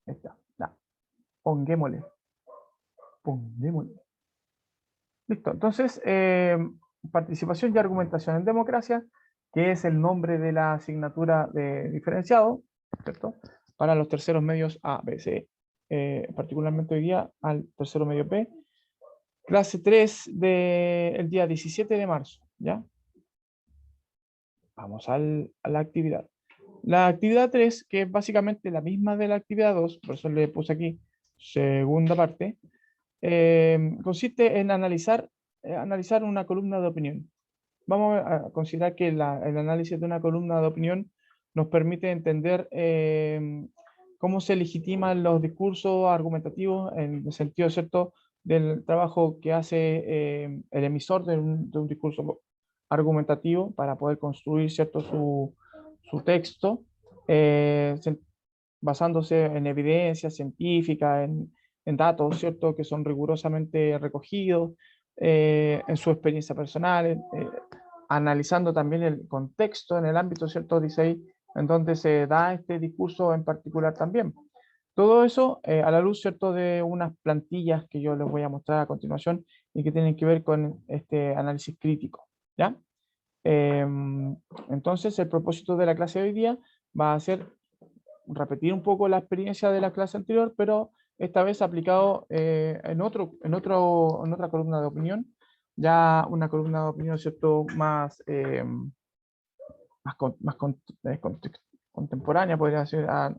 Ahí está. Ya. Pongámosle. Pongámosle. Listo. Entonces, participación y argumentación en democracia, que es el nombre de la asignatura de diferenciado, ¿cierto? Para los terceros medios A, B, C. Particularmente hoy día al tercero medio B. Clase 3 del día 17 de marzo, ¿ya? Vamos a la actividad. La actividad 3, que es básicamente la misma de la actividad 2, por eso le puse aquí segunda parte, consiste en analizar una columna de opinión. Vamos a considerar que el análisis de una columna de opinión nos permite entender cómo se legitiman los discursos argumentativos en el sentido, ¿cierto?, del trabajo que hace el emisor de un discurso argumentativo para poder construir, ¿cierto?, su texto, basándose en evidencia científica, en datos, ¿cierto?, que son rigurosamente recogidos, en su experiencia personal, analizando también el contexto en el ámbito, ¿cierto?, dice ahí, en donde se da este discurso en particular también. Todo eso a la luz, ¿cierto?, de unas plantillas que yo les voy a mostrar a continuación y que tienen que ver con este análisis crítico, ¿ya? Entonces, el propósito de la clase de hoy día va a ser repetir un poco la experiencia de la clase anterior, pero esta vez aplicado en otra columna de opinión, ya una columna de opinión, ¿cierto?, más contemporánea, podría ser, a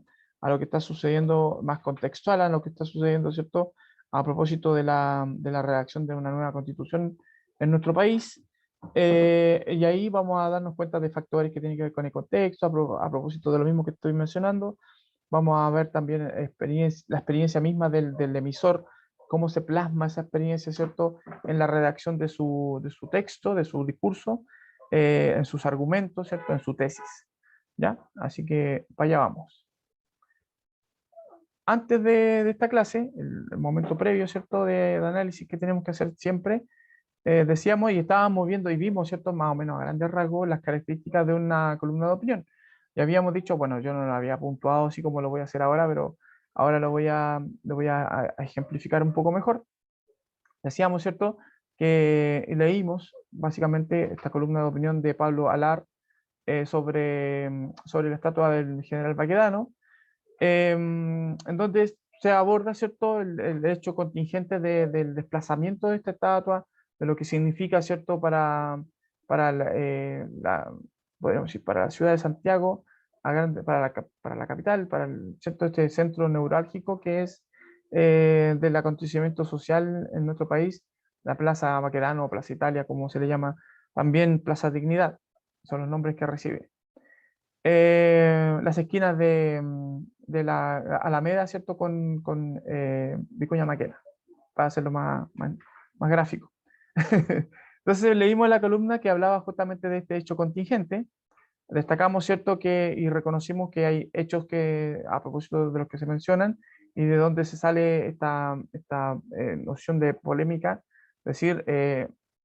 lo que está sucediendo, más contextual a lo que está sucediendo, ¿cierto?, a propósito de la redacción de una nueva constitución en nuestro país. Y ahí vamos a darnos cuenta de factores que tienen que ver con el contexto, a propósito de lo mismo que estoy mencionando. Vamos a ver también la experiencia misma del emisor, cómo se plasma esa experiencia, ¿cierto?, en la redacción de su texto, de su discurso, en sus argumentos, ¿cierto?, en su tesis. ¿Ya? Así que para allá vamos. Antes de esta clase, el momento previo, ¿cierto?, de análisis que tenemos que hacer siempre, decíamos y estábamos viendo y vimos, ¿cierto?, más o menos a grandes rasgos las características de una columna de opinión. Y habíamos dicho, bueno, yo no lo había puntuado así como lo voy a hacer ahora, pero ahora lo voy a ejemplificar un poco mejor. Decíamos, ¿cierto?, que leímos básicamente esta columna de opinión de Pablo Alar sobre la estatua del general Baquedano, en donde se aborda, ¿cierto?, el hecho contingente del desplazamiento de esta estatua, de lo que significa, ¿cierto?, para podríamos decir, para la ciudad de Santiago, para la capital, ¿cierto?, este centro neurálgico que es del acontecimiento social en nuestro país, la Plaza Baquedano, Plaza Italia, como se le llama, también Plaza Dignidad, son los nombres que recibe. Las esquinas de la Alameda, ¿cierto?, con Vicuña Maquena, para hacerlo más gráfico. Entonces leímos la columna que hablaba justamente de este hecho contingente. Destacamos, ¿cierto?, y reconocimos que hay hechos que, a propósito de los que se mencionan, y de dónde se sale esta noción de polémica, es decir,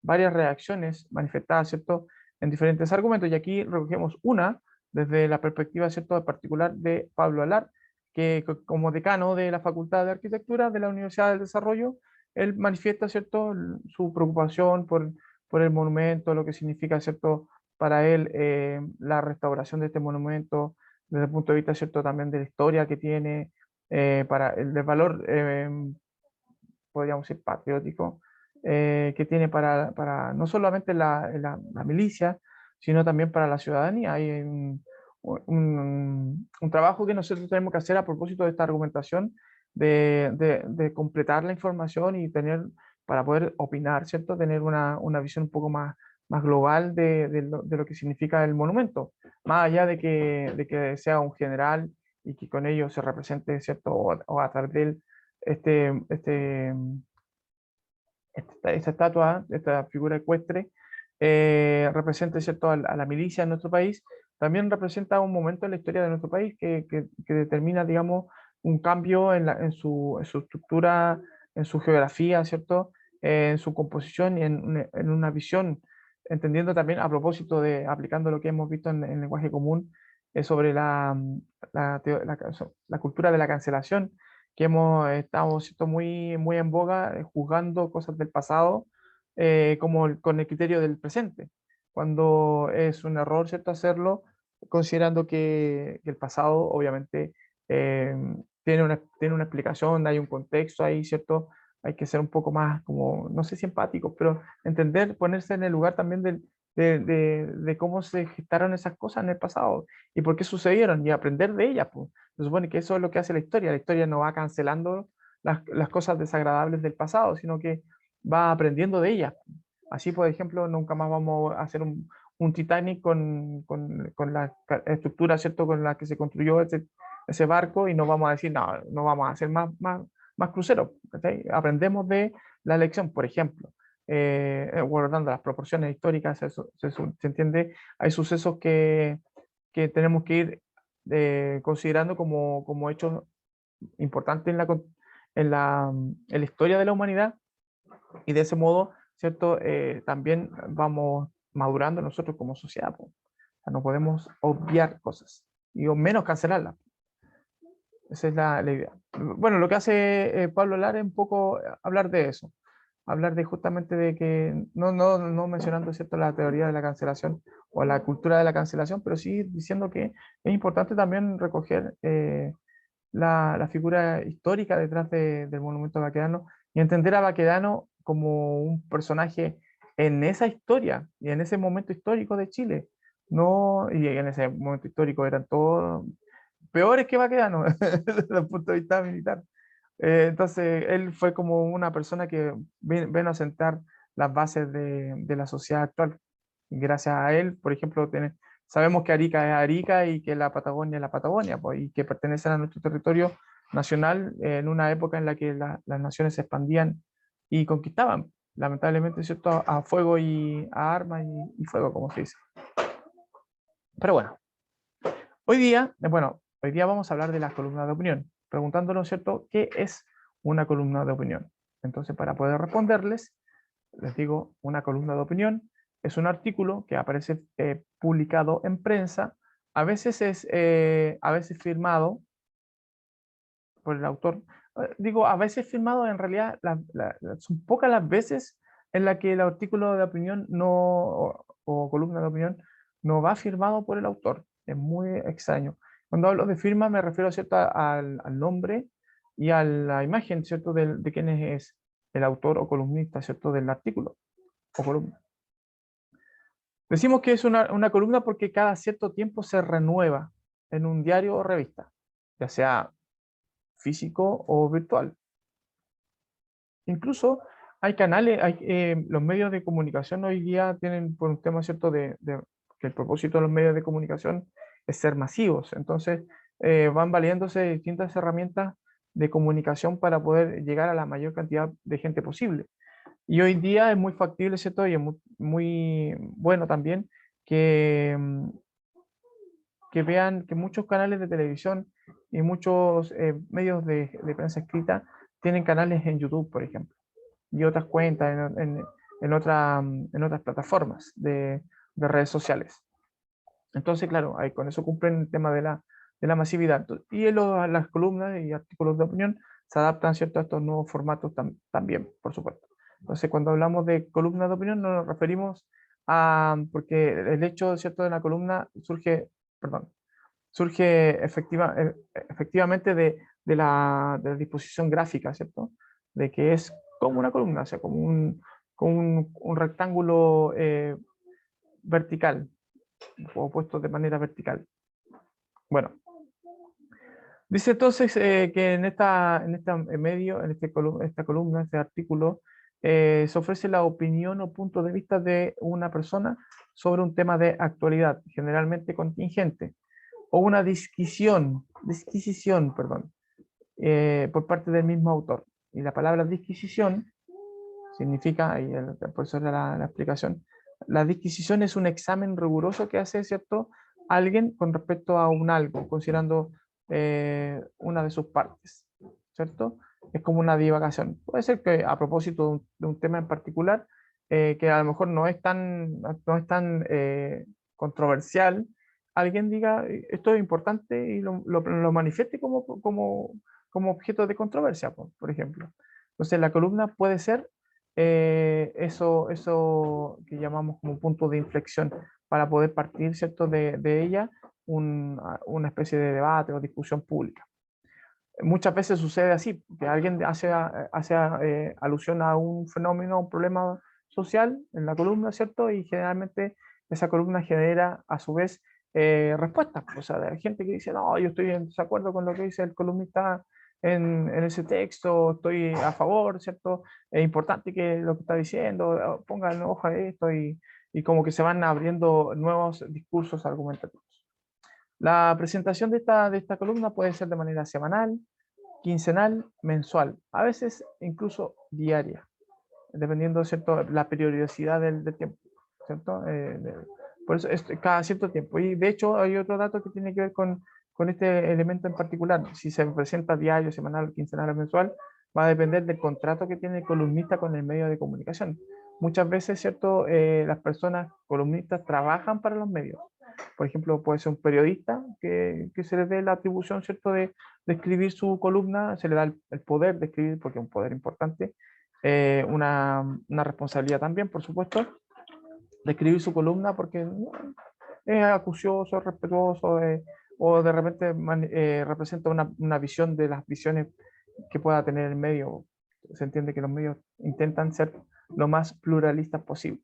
varias reacciones manifestadas, ¿cierto?, en diferentes argumentos. Y aquí recogemos una desde la perspectiva, ¿cierto?, particular de Pablo Alar, que como decano de la Facultad de Arquitectura de la Universidad del Desarrollo, él manifiesta, ¿cierto?, su preocupación por el monumento, lo que significa, ¿cierto?, para él la restauración de este monumento desde el punto de vista, ¿cierto?, también de la historia que tiene, para el del valor, podríamos decir, patriótico, que tiene para no solamente la milicia, sino también para la ciudadanía. Hay un trabajo que nosotros tenemos que hacer a propósito de esta argumentación, de completar la información y para poder opinar, ¿cierto?, tener una visión un poco más global de lo que significa el monumento, más allá de que sea un general y que con ello se represente, ¿cierto?, o a través de él este, este, esta estatua, esta figura ecuestre, represente, ¿cierto?, a la milicia en nuestro país, también representa un momento en la historia de nuestro país que determina, digamos, un cambio en su estructura, en su geografía, ¿cierto?, en su composición y en una visión, entendiendo también a propósito aplicando lo que hemos visto en lenguaje común, sobre la cultura de la cancelación, que hemos estado, ¿cierto?, muy en boga, juzgando cosas del pasado con el criterio del presente, cuando es un error, ¿cierto?, hacerlo, considerando que el pasado obviamente eh, tiene una explicación, hay un contexto ahí, ¿cierto? Hay que ser un poco más, como, no sé si empáticos, pero entender, ponerse en el lugar también de cómo se gestaron esas cosas en el pasado y por qué sucedieron y aprender de ellas, pues. Se supone que eso es lo que hace la historia. La historia no va cancelando las cosas desagradables del pasado, sino que va aprendiendo de ellas. Así, por ejemplo, nunca más vamos a hacer un Titanic con la estructura, ¿cierto?, con la que se construyó ese barco, y no vamos a decir, no, no vamos a hacer más cruceros. ¿Cachai? Aprendemos de la lección, por ejemplo. Guardando las proporciones históricas, se entiende, hay sucesos que tenemos que ir considerando como hechos importantes en la historia de la humanidad, y de ese modo, ¿cierto? También vamos madurando nosotros como sociedad, po. O sea, no podemos obviar cosas, y o menos cancelarlas. Esa es la idea. Bueno, lo que hace Pablo Lara es un poco hablar de eso, hablar de justamente de que, no mencionando, ¿cierto?, la teoría de la cancelación o la cultura de la cancelación, pero sí diciendo que es importante también recoger la figura histórica detrás del monumento a Baquedano, y entender a Baquedano como un personaje en esa historia y en ese momento histórico de Chile. No, y en ese momento histórico eran todos peores que Baquedano desde el punto de vista militar. Entonces, él fue como una persona que vino a sentar las bases de la sociedad actual. Y gracias a él, por ejemplo, sabemos que Arica es Arica y que la Patagonia es la Patagonia, pues, y que pertenecen a nuestro territorio nacional en una época en la que las naciones se expandían y conquistaban, lamentablemente, ¿cierto?, a fuego y a armas y fuego, como se dice. Pero bueno, hoy día vamos a hablar de las columnas de opinión, preguntándonos, ¿cierto?, ¿qué es una columna de opinión? Entonces, para poder responderles, les digo, una columna de opinión es un artículo que aparece publicado en prensa, a veces firmado por el autor. Digo, a veces firmado, en realidad son pocas las veces en las que el artículo de opinión o columna de opinión no va firmado por el autor. Es muy extraño. Cuando hablo de firma me refiero, ¿cierto?, al nombre y a la imagen, ¿cierto?, de quién es el autor o columnista, ¿cierto?, del artículo o columna. Decimos que es una columna porque cada cierto tiempo se renueva en un diario o revista, ya sea físico o virtual. Incluso hay canales, los medios de comunicación hoy día tienen, por un tema, ¿cierto?, que el propósito de los medios de comunicación es ser masivos. Entonces, van valiéndose de distintas herramientas de comunicación para poder llegar a la mayor cantidad de gente posible. Y hoy día es muy factible, ¿cierto? Y es muy bueno también que, que vean que muchos canales de televisión y muchos medios de prensa escrita tienen canales en YouTube, por ejemplo, y otras cuentas en otras plataformas de redes sociales. Entonces, claro, ahí con eso cumplen el tema de la masividad. Y las columnas y artículos de opinión se adaptan, ¿cierto?, a estos nuevos formatos también, por supuesto. Entonces, cuando hablamos de columnas de opinión, no nos referimos porque el hecho, ¿cierto?, de la columna surge efectivamente de la disposición gráfica, ¿cierto? De que es como una columna, o sea, como un rectángulo vertical, o puesto de manera vertical. Bueno, dice entonces que esta columna, este artículo, se ofrece la opinión o punto de vista de una persona sobre un tema de actualidad, generalmente contingente, o una disquisición, perdón, por parte del mismo autor. Y la palabra disquisición significa, ahí el profesor da la explicación, la disquisición es un examen riguroso que hace, ¿cierto?, alguien con respecto a un algo, considerando una de sus partes, ¿cierto? Es como una divagación. Puede ser que a propósito de un tema en particular, que a lo mejor no es tan controversial, alguien diga esto es importante y lo manifieste como objeto de controversia, por ejemplo. Entonces la columna puede ser eso que llamamos como punto de inflexión para poder partir, ¿cierto?, de ella una especie de debate o discusión pública. Muchas veces sucede así, que alguien hace alusión a un fenómeno, a un problema social en la columna, ¿cierto? Y generalmente esa columna genera a su vez respuestas. O sea, de gente que dice, no, yo estoy en desacuerdo con lo que dice el columnista en ese texto, estoy a favor, ¿cierto? Es importante que lo que está diciendo, pongan ojo a esto y como que se van abriendo nuevos discursos argumentativos. La presentación de esta columna puede ser de manera semanal, quincenal, mensual, a veces incluso diaria, dependiendo, ¿cierto?, la periodicidad del tiempo, ¿cierto? Por eso es cada cierto tiempo. Y de hecho hay otro dato que tiene que ver con este elemento en particular. Si se presenta diario, semanal, quincenal o mensual, va a depender del contrato que tiene el columnista con el medio de comunicación. Muchas veces, ¿cierto?, las personas columnistas trabajan para los medios. Por ejemplo, puede ser un periodista que se le dé la atribución, ¿cierto?, de escribir su columna, se le da el poder de escribir, porque es un poder importante, una responsabilidad también, por supuesto, de escribir su columna porque es acucioso, respetuoso, o de repente representa una visión de las visiones que pueda tener el medio. Se entiende que los medios intentan ser lo más pluralistas posibles.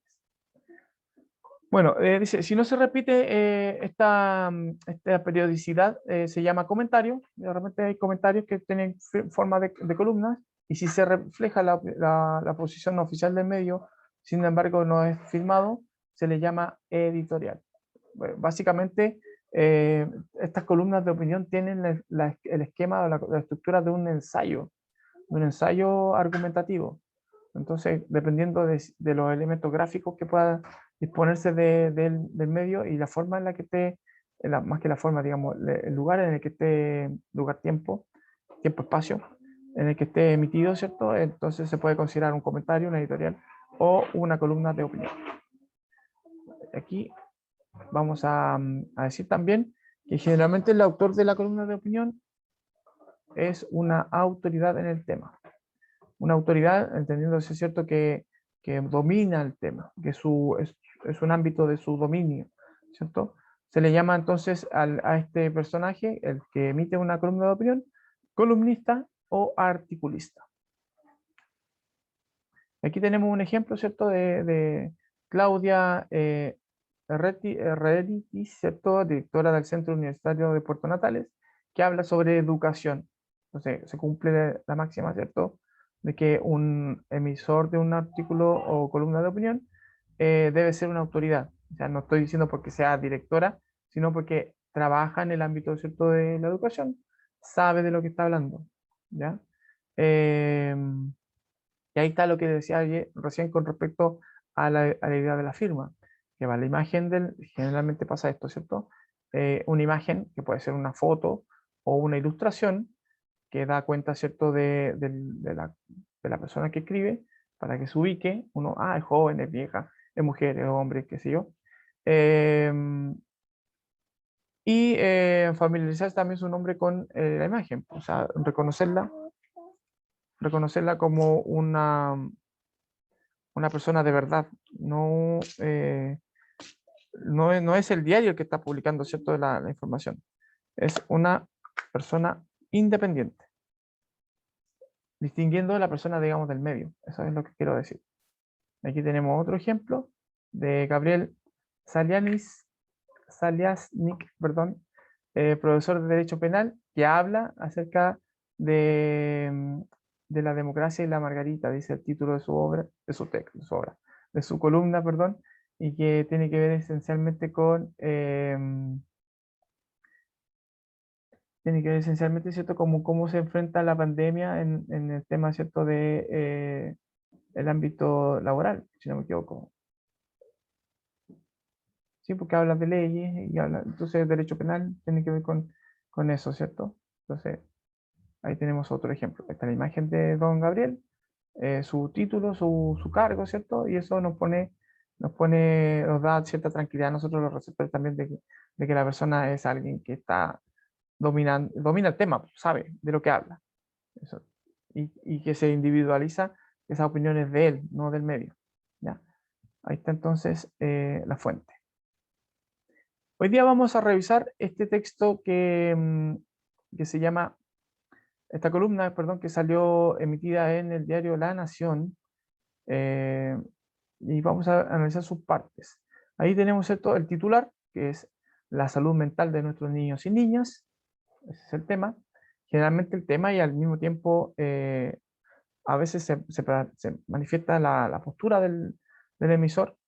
Bueno, dice, si no se repite esta periodicidad, se llama comentario. De repente hay comentarios que tienen forma de columnas, y si se refleja la posición oficial del medio, sin embargo no es firmado, se le llama editorial. Bueno, básicamente, estas columnas de opinión tienen el esquema o la estructura de un ensayo argumentativo. Entonces, dependiendo de los elementos gráficos que pueda disponerse del medio y la forma en la que esté, más que la forma, digamos, el lugar en el que esté, tiempo, espacio, en el que esté emitido, ¿cierto? Entonces se puede considerar un comentario, una editorial o una columna de opinión. Aquí vamos a decir también que generalmente el autor de la columna de opinión es una autoridad en el tema. Una autoridad, entendiéndose, ¿cierto?, que domina el tema, que es un ámbito de su dominio, ¿cierto? Se le llama entonces a este personaje, el que emite una columna de opinión, columnista o articulista. Aquí tenemos un ejemplo, ¿cierto?, de Claudia Herreritis, ¿cierto?, directora del Centro Universitario de Puerto Natales, que habla sobre educación. Entonces, se cumple la máxima, ¿cierto?, de que un emisor de un artículo o columna de opinión debe ser una autoridad. O sea, no estoy diciendo porque sea directora, sino porque trabaja en el ámbito, ¿cierto?, de la educación, sabe de lo que está hablando, ¿ya? Y ahí está lo que decía recién con respecto a la idea de la firma, que va la imagen generalmente pasa esto, ¿cierto? Una imagen que puede ser una foto o una ilustración que da cuenta, ¿cierto?, de la persona que escribe, para que se ubique, uno, es joven, es vieja, es mujer, es hombre, qué sé yo. Y familiarizarse también su nombre con la imagen, o sea, reconocerla como una persona de verdad, no es el diario el que está publicando, ¿cierto?, la información, es una persona independiente, distinguiendo a la persona, digamos, del medio. Eso es lo que quiero decir. Aquí tenemos otro ejemplo de Gabriel Saliasnik, perdón, profesor de Derecho Penal, que habla acerca de la democracia y la margarita, dice el título de su obra, de su texto, de su columna, perdón, y que tiene que ver esencialmente ¿cierto?, como cómo se enfrenta la pandemia en el tema, ¿cierto?, de el ámbito laboral, si no me equivoco. Sí, porque habla de leyes y entonces derecho penal tiene que ver con eso, ¿cierto? Entonces, ahí tenemos otro ejemplo. Esta es la imagen de don Gabriel, su título, su cargo, ¿cierto? Y eso nos pone nos da cierta tranquilidad a nosotros los receptores también de que la persona es alguien que está domina el tema, sabe de lo que habla. Eso. Y que se individualiza esas opiniones de él, no del medio. ¿Ya? Ahí está entonces la fuente. Hoy día vamos a revisar este texto que se llama, esta columna, perdón, que salió emitida en el diario La Nación, y vamos a analizar sus partes. Ahí tenemos el titular, que es la salud mental de nuestros niños y niñas. Ese es el tema. Generalmente el tema y al mismo tiempo a veces se manifiesta la postura del emisor.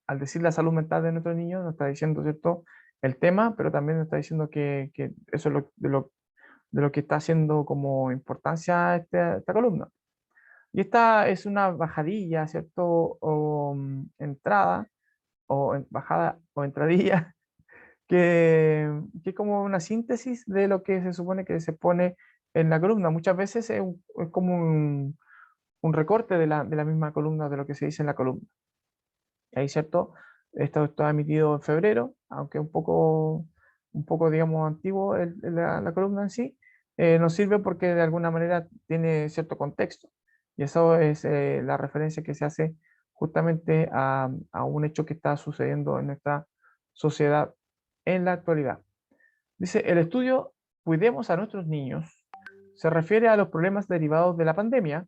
Al decir la salud mental de nuestros niños, nos está diciendo, ¿cierto?, el tema, pero también nos está diciendo que eso es de lo que está haciendo como importancia esta columna. Y esta es una bajadilla, ¿cierto? O entrada, bajada o entradilla, que es como una síntesis de lo que se supone que se pone en la columna. Muchas veces es como un recorte de la misma columna, de lo que se dice en la columna. Ahí, ¿cierto? Esto está emitido en febrero, aunque un poco digamos, antiguo la columna en sí, nos sirve porque de alguna manera tiene cierto contexto. Y eso es la referencia que se hace justamente a un hecho que está sucediendo en nuestra sociedad en la actualidad. Dice, el estudio Cuidemos a nuestros niños se refiere a los problemas derivados de la pandemia.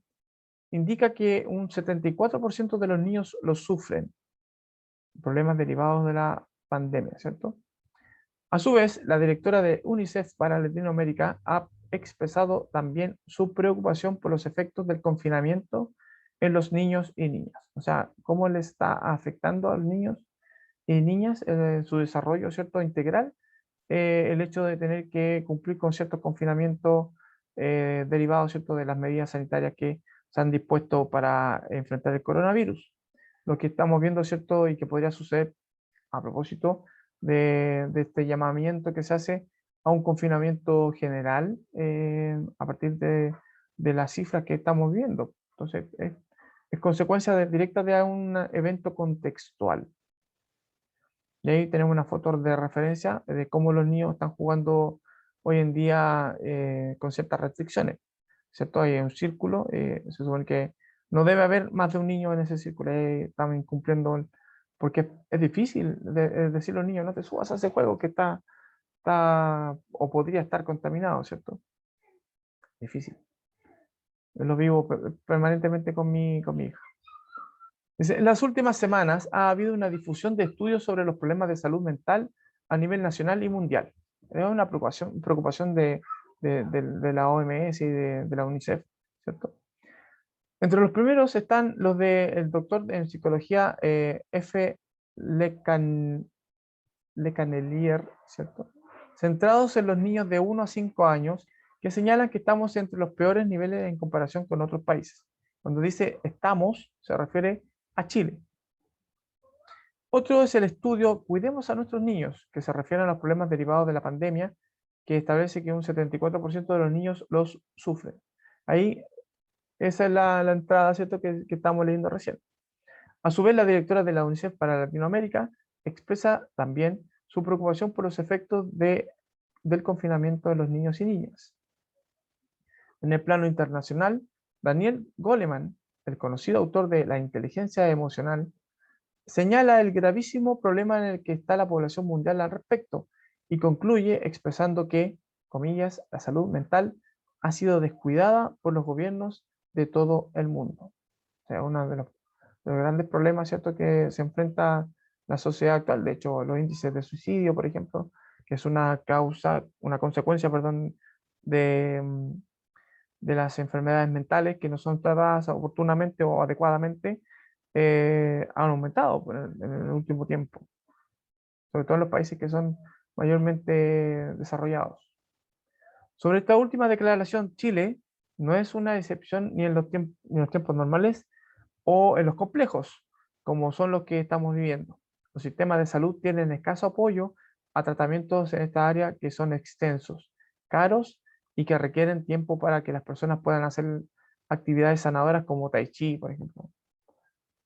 Indica que un 74% de los niños los sufren, problemas derivados de la pandemia, ¿cierto? A su vez, la directora de UNICEF para Latinoamérica ha expresado también su preocupación por los efectos del confinamiento en los niños y niñas. O sea, cómo le está afectando a los niños y niñas su desarrollo, ¿cierto?, integral, el hecho de tener que cumplir con ciertos confinamientos derivados, ¿cierto?, de las medidas sanitarias que se han dispuesto para enfrentar el coronavirus. Lo que estamos viendo, ¿cierto?, y que podría suceder a propósito de este llamamiento que se hace a un confinamiento general a partir de las cifras que estamos viendo. Entonces, es consecuencia directa de un evento contextual. Y ahí tenemos una foto de referencia de cómo los niños están jugando hoy en día con ciertas restricciones, ¿cierto? Hay un círculo, se supone que no debe haber más de un niño en ese círculo, están incumpliendo, porque es difícil decirle a los niños, no te subas a ese juego que está o podría estar contaminado, ¿cierto? Difícil. Yo lo vivo permanentemente con mi hija. En las últimas semanas ha habido una difusión de estudios sobre los problemas de salud mental a nivel nacional y mundial. Es una preocupación de la OMS y de la UNICEF, ¿cierto? Entre los primeros están los del doctor en psicología F. Lecanelier, ¿cierto?, centrados en los niños de 1 a 5 años, que señalan que estamos entre los peores niveles en comparación con otros países. Cuando dice estamos, se refiere a Chile. Otro es el estudio Cuidemos a nuestros niños, que se refiere a los problemas derivados de la pandemia, que establece que un 74% de los niños los sufren. Ahí, esa es la entrada, ¿cierto?, que estamos leyendo recién. A su vez, la directora de la UNICEF para Latinoamérica expresa también su preocupación por los efectos del confinamiento de los niños y niñas. En el plano internacional, Daniel Goleman, el conocido autor de La inteligencia emocional, señala el gravísimo problema en el que está la población mundial al respecto y concluye expresando que, comillas, la salud mental ha sido descuidada por los gobiernos de todo el mundo. O sea, uno de los grandes problemas, ¿cierto?, que se enfrenta la sociedad actual. De hecho, los índices de suicidio, por ejemplo, que es una consecuencia, perdón, de las enfermedades mentales que no son tratadas oportunamente o adecuadamente, han aumentado en el último tiempo, sobre todo en los países que son mayormente desarrollados. Sobre esta última declaración, Chile no es una excepción ni en los tiempos normales o en los complejos, como son los que estamos viviendo. Los sistemas de salud tienen escaso apoyo a tratamientos en esta área que son extensos, caros y que requieren tiempo para que las personas puedan hacer actividades sanadoras como Tai Chi, por ejemplo.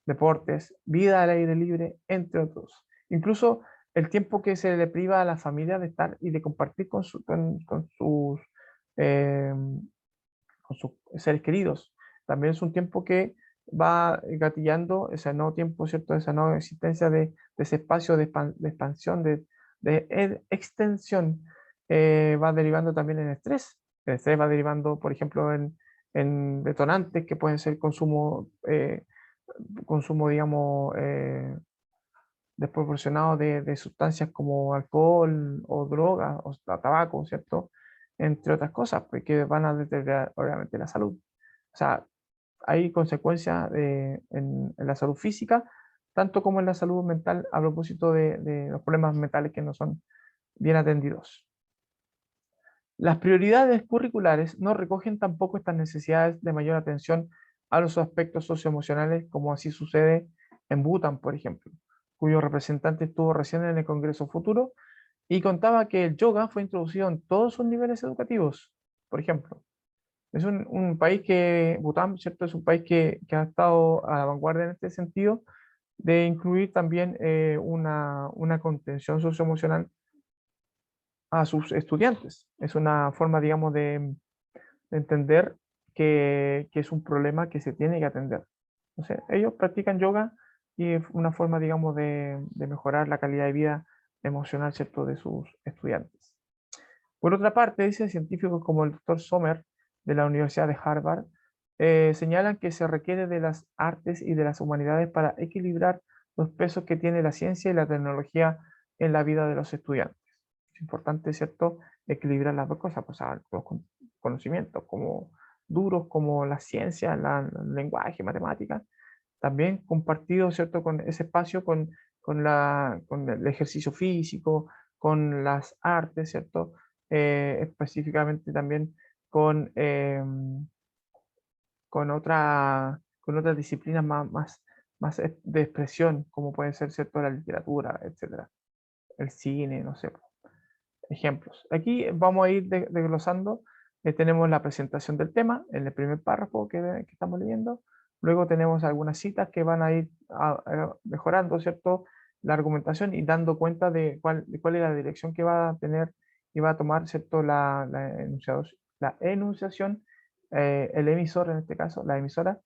deportes, vida al aire libre, entre otros. Incluso el tiempo que se le priva a la familia de estar y de compartir eh, con sus seres queridos. También es un tiempo que va gatillando ese nuevo tiempo, ¿cierto? Esa nueva existencia de ese espacio de expansión, de extensión, va derivando también en estrés. El estrés va derivando, por ejemplo, en detonantes que pueden ser consumo, digamos, desproporcionado de sustancias como alcohol o drogas o tabaco, ¿cierto? Entre otras cosas, porque van a deteriorar obviamente la salud. O sea, hay consecuencias en la salud física, tanto como en la salud mental, a propósito de los problemas mentales que no son bien atendidos. Las prioridades curriculares no recogen tampoco estas necesidades de mayor atención a los aspectos socioemocionales, como así sucede en Bután, por ejemplo, cuyo representante estuvo recién en el Congreso Futuro y contaba que el yoga fue introducido en todos sus niveles educativos. Por ejemplo, es un país que, Bután, ¿cierto? Es un país que ha estado a la vanguardia en este sentido de incluir también una contención socioemocional a sus estudiantes. Es una forma, digamos, de entender que es un problema que se tiene que atender. Entonces, ellos practican yoga y es una forma, digamos, de mejorar la calidad de vida emocional, ¿cierto?, de sus estudiantes. Por otra parte, dice científicos como el doctor Sommer de la Universidad de Harvard, señalan que se requiere de las artes y de las humanidades para equilibrar los pesos que tiene la ciencia y la tecnología en la vida de los estudiantes. Es importante, ¿cierto?, equilibrar las dos cosas, pues, los conocimientos como duros, como la ciencia, el lenguaje, matemáticas, también compartido, ¿cierto?, con ese espacio, con el ejercicio físico, con las artes, ¿cierto? Específicamente también con, con otras disciplinas más de expresión, como puede ser, ¿cierto?, la literatura, etcétera, el cine, no sé, ejemplos. Aquí vamos a ir desglosando. Tenemos la presentación del tema en el primer párrafo que estamos leyendo. Luego tenemos algunas citas que van a ir mejorando, ¿cierto?, la argumentación y dando cuenta de cuál es la dirección que va a tener y va a tomar, ¿cierto?, la enunciación, el emisor en este caso, la emisora,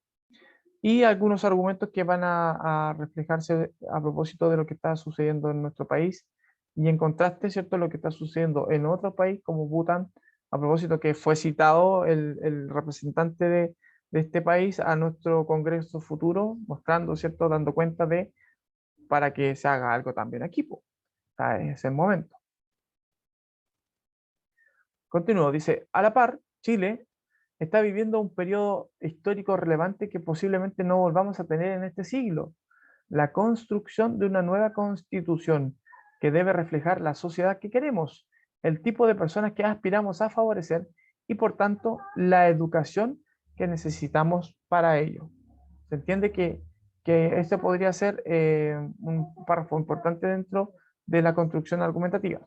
y algunos argumentos que van a reflejarse a propósito de lo que está sucediendo en nuestro país y en contraste, ¿cierto?, lo que está sucediendo en otro país como Bután, a propósito que fue citado el representante de este país a nuestro Congreso Futuro, mostrando, ¿cierto?, dando cuenta de para que se haga algo también aquí, po. O sea, es el momento. Continúo, dice, a la par, Chile está viviendo un periodo histórico relevante que posiblemente no volvamos a tener en este siglo: la construcción de una nueva constitución que debe reflejar la sociedad que queremos, el tipo de personas que aspiramos a favorecer y, por tanto, la educación que necesitamos para ello. Se entiende que este podría ser un párrafo importante dentro de la construcción argumentativa.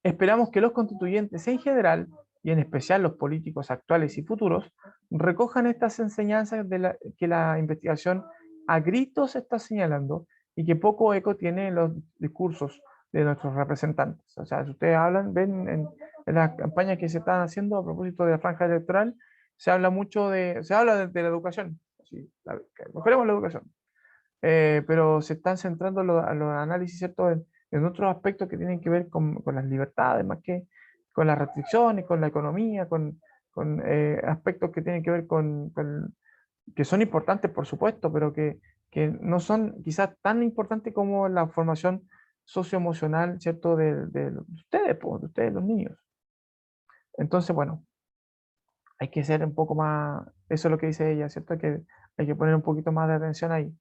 Esperamos que los constituyentes en general, y en especial los políticos actuales y futuros, recojan estas enseñanzas que la investigación a gritos está señalando y que poco eco tiene en los discursos de nuestros representantes. O sea, si ustedes hablan, ven en las campañas que se están haciendo a propósito de la franja electoral, se habla mucho se habla de la educación, sí, que mejoremos la educación, pero se están centrando los análisis, ¿cierto?, en otros aspectos que tienen que ver con las libertades, más que con las restricciones, con la economía, con aspectos que tienen que ver que son importantes, por supuesto, pero que no son quizás tan importantes como la formación socioemocional, ¿cierto?, de ustedes, pues, de ustedes, los niños. Entonces, bueno, hay que ser un poco más, eso es lo que dice ella, ¿cierto? Hay que poner un poquito más de atención ahí.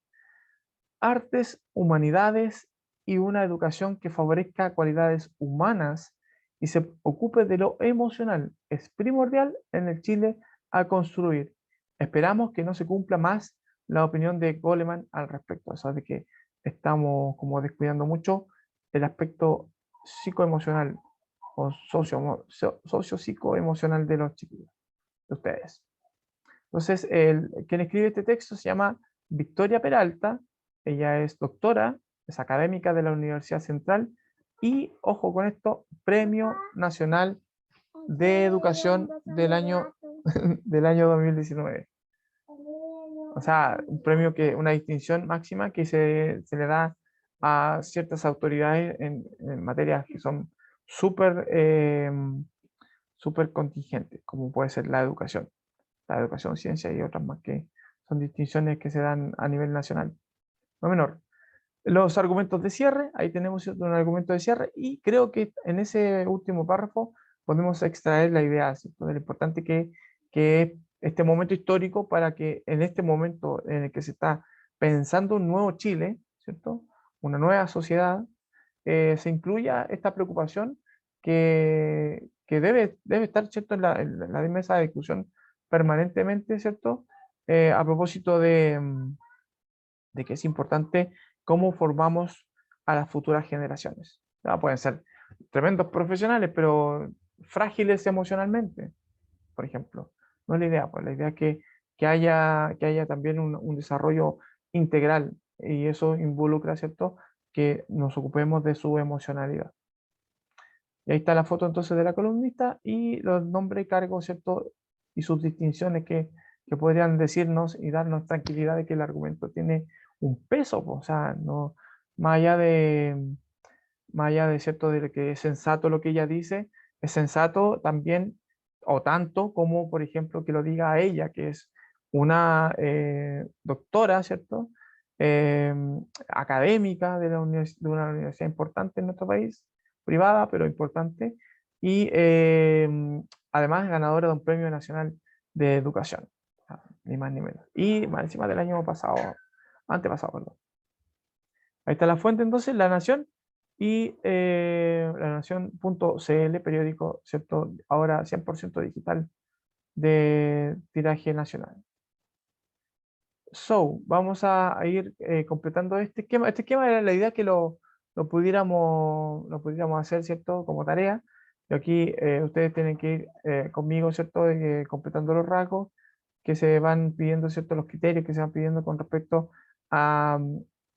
Artes, humanidades y una educación que favorezca cualidades humanas y se ocupe de lo emocional es primordial en el Chile a construir. Esperamos que no se cumpla más la opinión de Goleman al respecto, o sea, de que estamos como descuidando mucho el aspecto psicoemocional o socio-psicoemocional de los chiquillos, de ustedes. Entonces, quien escribe este texto se llama Victoria Peralta, ella es doctora, es académica de la Universidad Central y, ojo con esto, Premio Nacional de Educación del año, del año 2019. O sea, un premio una distinción máxima que se le da a ciertas autoridades en materias que son súper súper contingentes, como puede ser la educación, ciencia y otras más que son distinciones que se dan a nivel nacional, no menor. Los argumentos de cierre, ahí tenemos ¿cierto? Un argumento de cierre y creo que en ese último párrafo podemos extraer la idea ¿cierto? De lo importante que es este momento histórico para que en este momento en el que se está pensando un nuevo Chile, ¿cierto? Una nueva sociedad, se incluya esta preocupación que debe estar ¿cierto? En la mesa de discusión permanentemente, ¿cierto? A propósito de que es importante cómo formamos a las futuras generaciones. ¿No? Pueden ser tremendos profesionales, pero frágiles emocionalmente, por ejemplo. No es la idea, pues la idea es que haya también un desarrollo integral y eso involucra, ¿cierto?, que nos ocupemos de su emocionalidad. Y ahí está la foto entonces de la columnista y los nombres y cargos, ¿cierto? Y sus distinciones que podrían decirnos y darnos tranquilidad de que el argumento tiene un peso, pues, o sea, no, más allá de, más allá de cierto de que es sensato lo que ella dice, es sensato también, o tanto como, por ejemplo, que lo diga a ella, que es una doctora, ¿cierto? Eh, académica de una universidad importante en nuestro país, privada, pero importante, y además ganadora de un premio nacional de educación, ni más ni menos. Y más encima del año pasado, antepasado, perdón. Ahí está la fuente entonces, La Nación y La Nación.cl, periódico, ¿cierto? Ahora 100% digital de tiraje nacional. So, vamos a ir completando este esquema. Este esquema era la idea que lo pudiéramos hacer, ¿cierto? Como tarea. Y aquí ustedes tienen que ir conmigo, ¿cierto? Completando los rasgos que se van pidiendo, ¿cierto? Los criterios que se van pidiendo con respecto a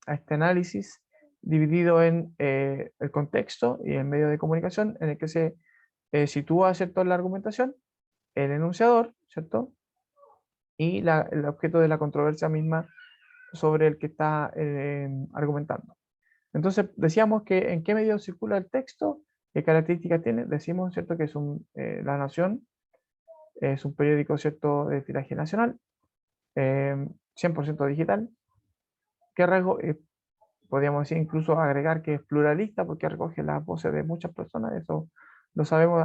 este análisis dividido en el contexto y el medio de comunicación en el que se sitúa, ¿cierto? La argumentación, el enunciador, ¿cierto? Y el objeto de la controversia misma sobre el que está argumentando. Entonces, decíamos que en qué medio circula el texto, qué características tiene. Decimos, ¿cierto?, que es La Nación, es un periódico, ¿cierto?, de tiraje nacional, 100% digital. ¿Qué rasgo? Podríamos decir, incluso agregar que es pluralista porque recoge las voces de muchas personas. Eso lo sabemos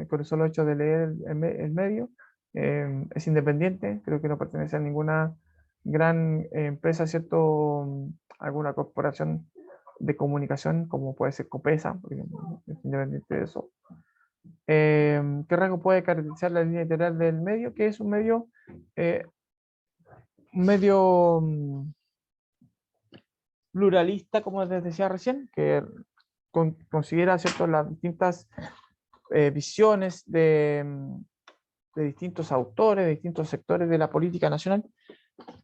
con el solo hecho de leer el medio. Es independiente, creo que no pertenece a ninguna gran empresa, ¿cierto? Alguna corporación de comunicación, como puede ser Copesa, porque es independiente de eso. ¿Qué rasgo puede caracterizar la línea editorial del medio? Que es eh, un medio pluralista, como les decía recién, que considera, ¿cierto?, las distintas visiones de distintos autores, de distintos sectores de la política nacional.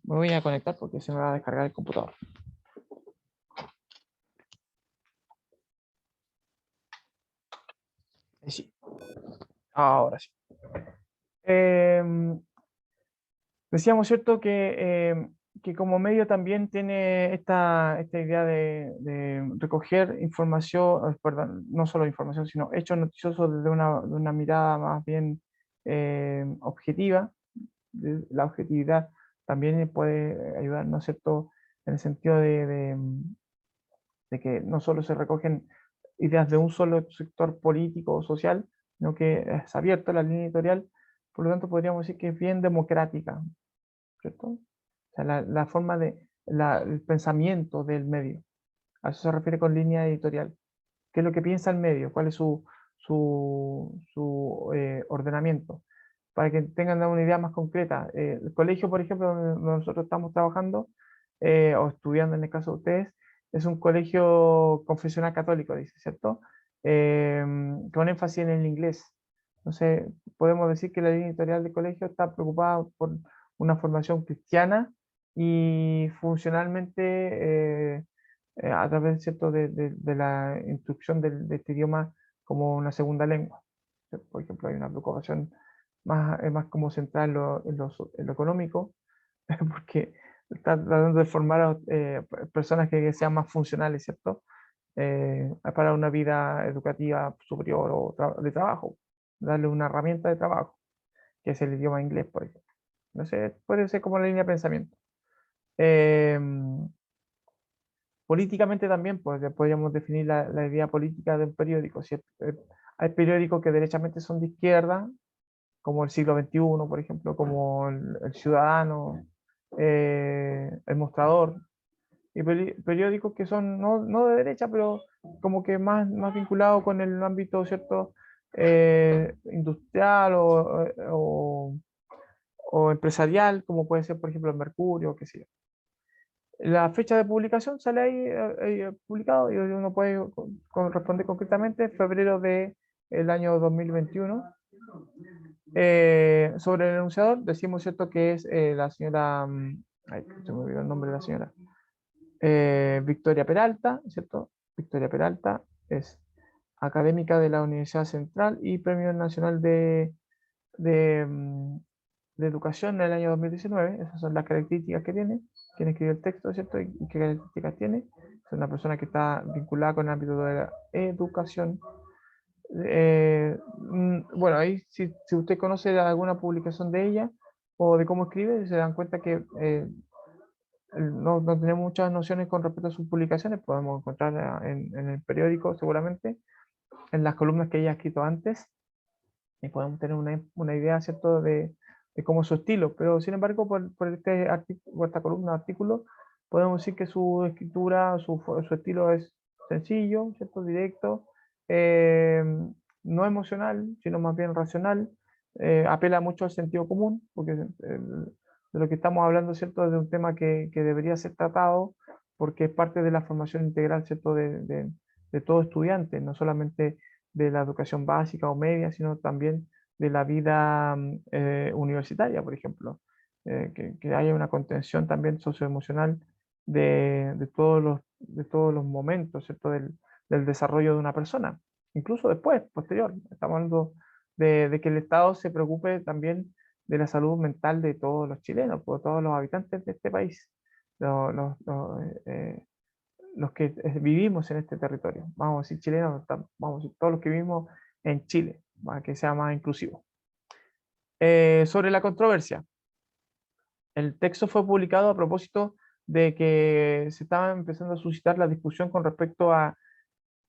Me voy a conectar porque se me va a descargar el computador. Sí, ahora sí. Decíamos, ¿cierto?, que como medio también tiene esta idea de recoger información, perdón, no solo información, sino hechos noticiosos desde una mirada más bien objetiva. La objetividad también puede ayudarnos, ¿cierto?, en el sentido de que no solo se recogen ideas de un solo sector político o social, sino que es abierta la línea editorial, por lo tanto podríamos decir que es bien democrática, ¿cierto? O sea, la forma el pensamiento del medio. A eso se refiere con línea editorial. ¿Qué es lo que piensa el medio? ¿Cuál es su ordenamiento? Para que tengan una idea más concreta. El colegio, por ejemplo, donde nosotros estamos trabajando o estudiando en el caso de ustedes, es un colegio confesional católico, dice, ¿cierto? Con énfasis en el inglés. Entonces, podemos decir que la línea editorial del colegio está preocupada por una formación cristiana y funcionalmente a través, ¿cierto?, de la instrucción de este idioma como una segunda lengua. Por ejemplo, hay una preocupación más como central en lo económico, porque está tratando de formar a personas que sean más funcionales, ¿cierto? Para una vida educativa superior o de trabajo, darle una herramienta de trabajo, que es el idioma inglés, por ejemplo. No sé, puede ser como la línea de pensamiento. Em, Políticamente también, pues ya podríamos definir la idea política de un periódico. Si hay periódicos que derechamente son de izquierda, como el Siglo XXI, por ejemplo, como el Ciudadano, el Mostrador, y periódicos que son no de derecha, pero como que más vinculados con el ámbito, ¿cierto? Industrial o empresarial, como puede ser, por ejemplo, el Mercurio, qué sé yo. La fecha de publicación sale ahí, publicado y uno puede responder concretamente febrero del año 2021. Sobre el enunciador, decimos cierto que es la señora, ay, se me olvidó el nombre de la señora, Victoria Peralta, ¿cierto? Victoria Peralta es académica de la Universidad Central y Premio Nacional de, mm, de Educación en el año 2019. Esas son las características que tiene, quien escribió el texto, ¿cierto? Y qué características tiene. Es una persona que está vinculada con el ámbito de la educación. Bueno, ahí si usted conoce alguna publicación de ella o de cómo escribe, se dan cuenta que no tenemos muchas nociones con respecto a sus publicaciones. Podemos encontrar en el periódico seguramente, en las columnas que ella ha escrito antes, y podemos tener una idea, ¿cierto?, de cómo es su estilo. Pero sin embargo, por esta columna de artículo, podemos decir que su escritura, su estilo es sencillo, ¿cierto?, directo, eh, no emocional, sino más bien racional, apela mucho al sentido común, porque de lo que estamos hablando, ¿cierto?, es de un tema que debería ser tratado, porque es parte de la formación integral, ¿cierto?, de todo estudiante, no solamente de la educación básica o media, sino también de la vida universitaria, por ejemplo. Que haya una contención también socioemocional de todos los momentos, ¿cierto? Del desarrollo de una persona, incluso después, posterior. Estamos hablando de que el Estado se preocupe también de la salud mental de todos los chilenos, de todos los habitantes de este país, los, los- los, eh, los que vivimos en este territorio. Vamos a decir chilenos, vamos a decir todos los que vivimos en Chile, para que sea más inclusivo. Sobre la controversia, el texto fue publicado a propósito de que se estaba empezando a suscitar la discusión con respecto a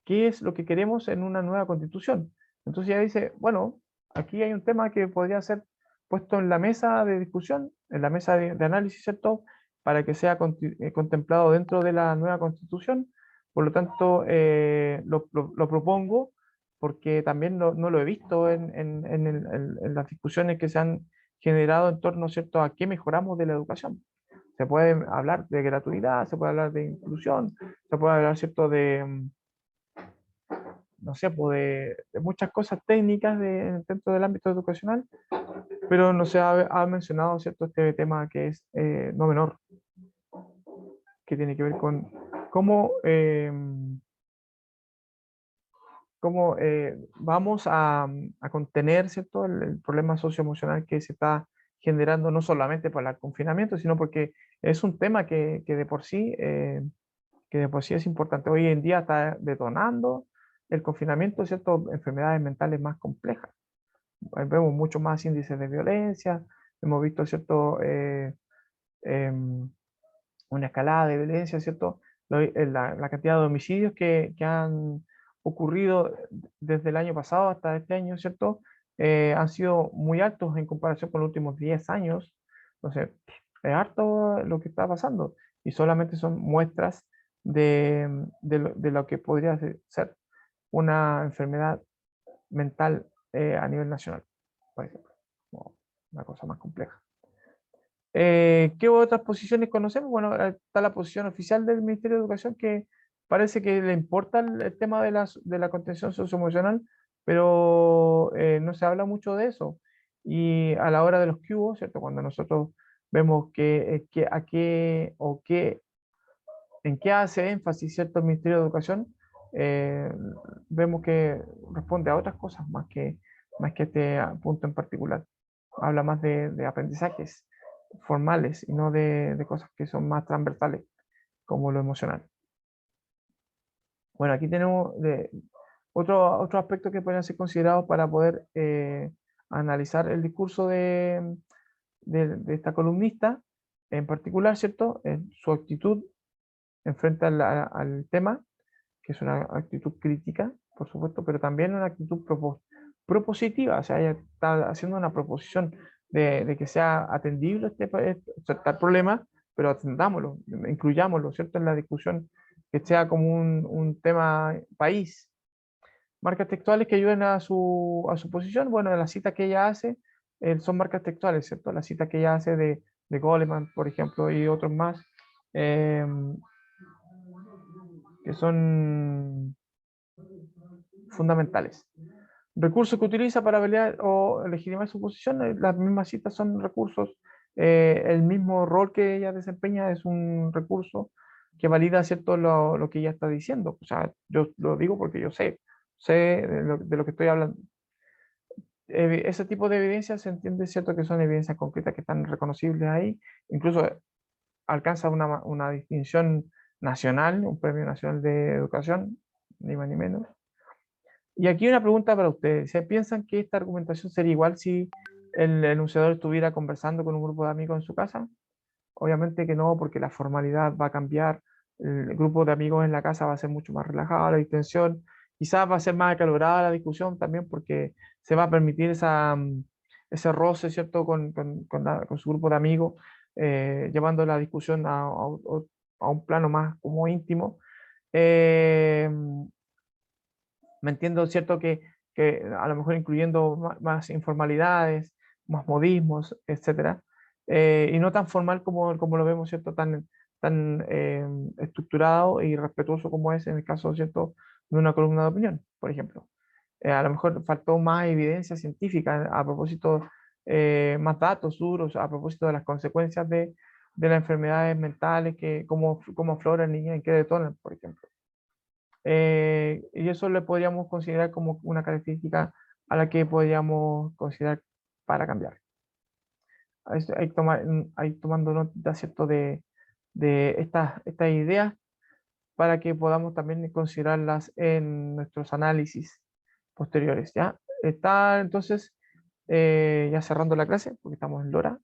qué es lo que queremos en una nueva constitución. Entonces ya dice, bueno, aquí hay un tema que podría ser puesto en la mesa de discusión, en la mesa de análisis, ¿cierto? Para que sea contemplado dentro de la nueva constitución. Por lo tanto, lo propongo porque también no lo he visto en las discusiones que se han generado en torno, ¿cierto?, a qué mejoramos de la educación. Se puede hablar de gratuidad, se puede hablar de inclusión, se puede hablar, ¿cierto?, no sé, pues de muchas cosas técnicas dentro del ámbito educacional, pero no se ha mencionado, ¿cierto?, este tema que es no menor, que tiene que ver con cómo, vamos a contener, ¿cierto?, el problema socioemocional que se está generando no solamente por el confinamiento, sino porque es un tema que de por sí es importante. Hoy en día está detonando el confinamiento, ¿cierto?, enfermedades mentales más complejas. Vemos mucho más índices de violencia, hemos visto, ¿cierto?, em, una escalada de violencia, ¿cierto? La cantidad de homicidios que han ocurrido desde el año pasado hasta este año, ¿cierto? Han sido muy altos en comparación con los últimos 10 años. Entonces, es harto lo que está pasando y solamente son muestras de lo que podría ser una enfermedad mental a nivel nacional, por ejemplo, como una cosa más compleja. ¿Qué otras posiciones conocemos? Bueno, está la posición oficial del Ministerio de Educación que parece que le importa el tema de la contención socioemocional, pero no se habla mucho de eso. Y a la hora de los que hubo, ¿cierto? Cuando nosotros vemos en qué hace énfasis cierto el Ministerio de Educación, eh, vemos que responde a otras cosas más que este punto en particular. Habla más de aprendizajes formales y no de cosas que son más transversales, como lo emocional. Bueno, aquí tenemos otro aspecto que pueden ser considerados para poder analizar el discurso de esta columnista en particular, ¿cierto? Su actitud en frente al tema, que es una actitud crítica, por supuesto, pero también una actitud propositiva, o sea, ella está haciendo una proposición de que sea atendible este problema, pero atendámoslo, incluyámoslo, ¿cierto? En la discusión, que sea como un tema país. Marcas textuales que ayuden a su posición, bueno, las citas que ella hace son marcas textuales, ¿cierto? Las citas que ella hace de Goleman, por ejemplo, y otros más, eh, que son fundamentales. Recursos que utiliza para pelear o legitimar su posición, las mismas citas son recursos, el mismo rol que ella desempeña es un recurso que valida, ¿cierto?, lo que ella está diciendo. O sea, yo lo digo porque yo sé de lo que estoy hablando. Ese tipo de evidencias se entiende, ¿cierto?, que son evidencias concretas que están reconocibles ahí, incluso alcanza una distinción nacional, un premio nacional de educación, ni más ni menos. Y aquí una pregunta para ustedes. ¿Se piensan que esta argumentación sería igual si el enunciador estuviera conversando con un grupo de amigos en su casa? Obviamente que no, porque la formalidad va a cambiar, el grupo de amigos en la casa va a ser mucho más relajado, la distensión, quizás va a ser más acalorada la discusión también porque se va a permitir ese roce, ¿cierto?, con su grupo de amigos, llevando la discusión a un plano más como íntimo. Eh, Me entiendo, ¿cierto? Que a lo mejor incluyendo más informalidades, más modismos, etcétera, y no tan formal como lo vemos, ¿cierto? Tan estructurado y respetuoso como es en el caso, ¿cierto?, de una columna de opinión, por ejemplo. A lo mejor faltó más evidencia científica a propósito, más datos duros a propósito de las consecuencias de las enfermedades mentales, cómo afloran y en qué detonan, por ejemplo. Y eso le podríamos considerar como una característica a la que podríamos considerar para cambiar. Hay tomando nota, ¿cierto?, de estas ideas para que podamos también considerarlas en nuestros análisis posteriores. ¿Ya? Está entonces ya cerrando la clase, porque estamos en Lora.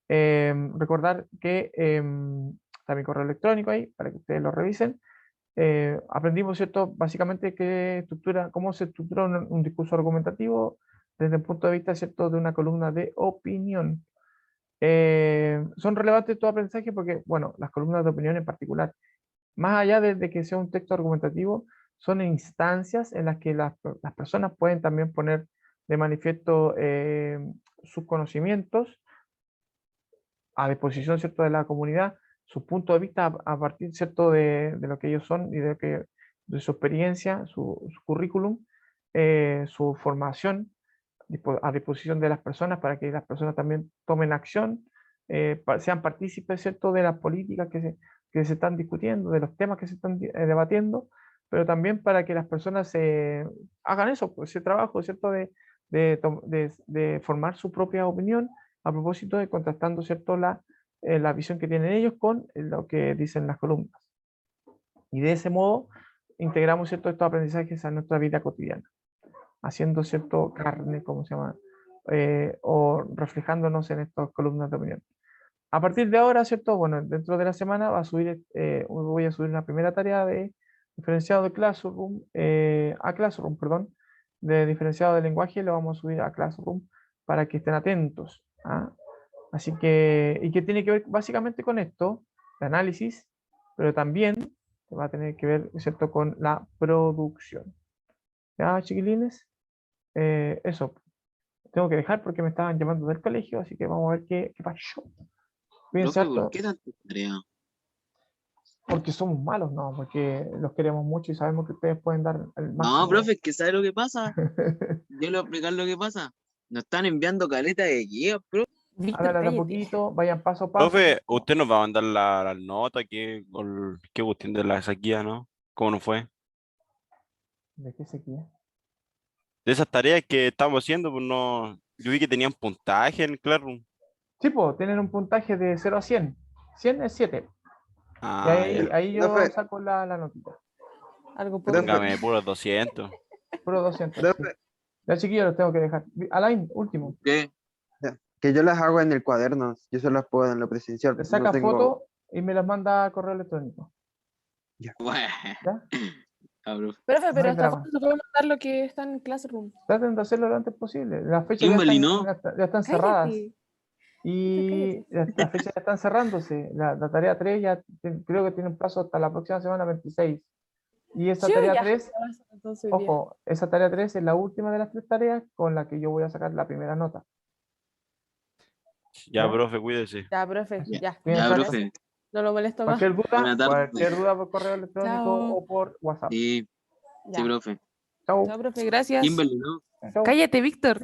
Recordar que está mi correo electrónico ahí para que ustedes lo revisen. Aprendimos, ¿cierto?, básicamente cómo se estructura un discurso argumentativo desde el punto de vista, ¿cierto?, de una columna de opinión. Son relevantes estos aprendizajes porque, bueno, las columnas de opinión en particular, más allá de que sea un texto argumentativo, son instancias en las que las personas pueden también poner de manifiesto sus conocimientos a disposición, ¿cierto?, de la comunidad, sus puntos de vista a partir, ¿cierto?, de lo que ellos son y de su experiencia, su currículum, su formación a disposición de las personas para que las personas también tomen acción, sean partícipes, ¿cierto?, de las políticas que se están discutiendo, de los temas que se están debatiendo, pero también para que las personas hagan eso, pues, ese trabajo, ¿cierto?, de formar su propia opinión a propósito de contrastando, ¿cierto?, la visión que tienen ellos con lo que dicen las columnas. Y de ese modo integramos, ¿cierto?, estos aprendizajes a nuestra vida cotidiana, haciendo, ¿cierto?, carne, ¿cómo se llama? O reflejándonos en estas columnas de opinión. A partir de ahora, ¿cierto? Bueno, dentro de la semana voy a subir una primera tarea de diferenciado de Classroom, a Classroom, perdón, de diferenciado de lenguaje, lo vamos a subir a Classroom para que estén atentos. ¿Ah? Así que, y que tiene que ver básicamente con esto, de análisis, pero también va a tener que ver, ¿cierto?, con la producción. ¿Ya, chiquilines? Eso, tengo que dejar porque me estaban llamando del colegio, así que vamos a ver qué pasó. Cuídense Profe, ¿por harto, qué tanta tarea? porque somos malos, no, porque los queremos mucho y sabemos que ustedes pueden dar el No, profe, máximo. es que ¿sabe lo que pasa? Yo le voy a explicar lo que pasa. Nos están enviando caleta de guías, profe. Víctor, háganla de a cállate. poquito, vayan paso a paso. Profe, usted nos va a mandar la nota, qué cuestión de la sequía, ¿no? ¿Cómo nos fue? ¿De qué sequía? De esas tareas que estamos haciendo, pues no. Yo vi que tenían puntaje en Classroom. Sí, pues, tienen un puntaje de 0 a 100. 100 es 7. Y Ah, ahí, ya. ahí yo Profe, saco la notita. Algo poco. profe, Póngame puros 200. Puro 200. Sí. profe, Ya chiquillos los tengo que dejar. Alain, último. ¿Qué? ya, que yo las hago en el cuaderno, yo se las puedo en lo presencial, Le no saca tengo. foto y me las manda a correo electrónico. Bueno, ¿Ya? ah, profe. Profe, No pero hay hasta drama. cuándo se puede mandar lo que está en Classroom. Traten de hacerlo lo antes posible. Las fechas Kimberly, ¿no? ya están cerradas. Cállate. Y las fechas ya están cerrándose. La tarea 3 ya creo que tiene un plazo hasta la próxima semana 26. Y esa Sí, tarea ya. 3, Entonces, hoy día. ojo, esa tarea 3 es la última de las 3 tareas con la que yo voy a sacar la primera nota. Ya, ¿Ya? profe, cuídese. Ya, profe, Ya, ya. Bien, ya, Sara. profe. No lo molesto más. Cualquier duda, Buena tarde. por correo electrónico Chao. o por WhatsApp. Sí, sí, Ya. profe. Chau. Chao, profe, gracias. Kimberly, ¿no? Chau. Cállate, Víctor.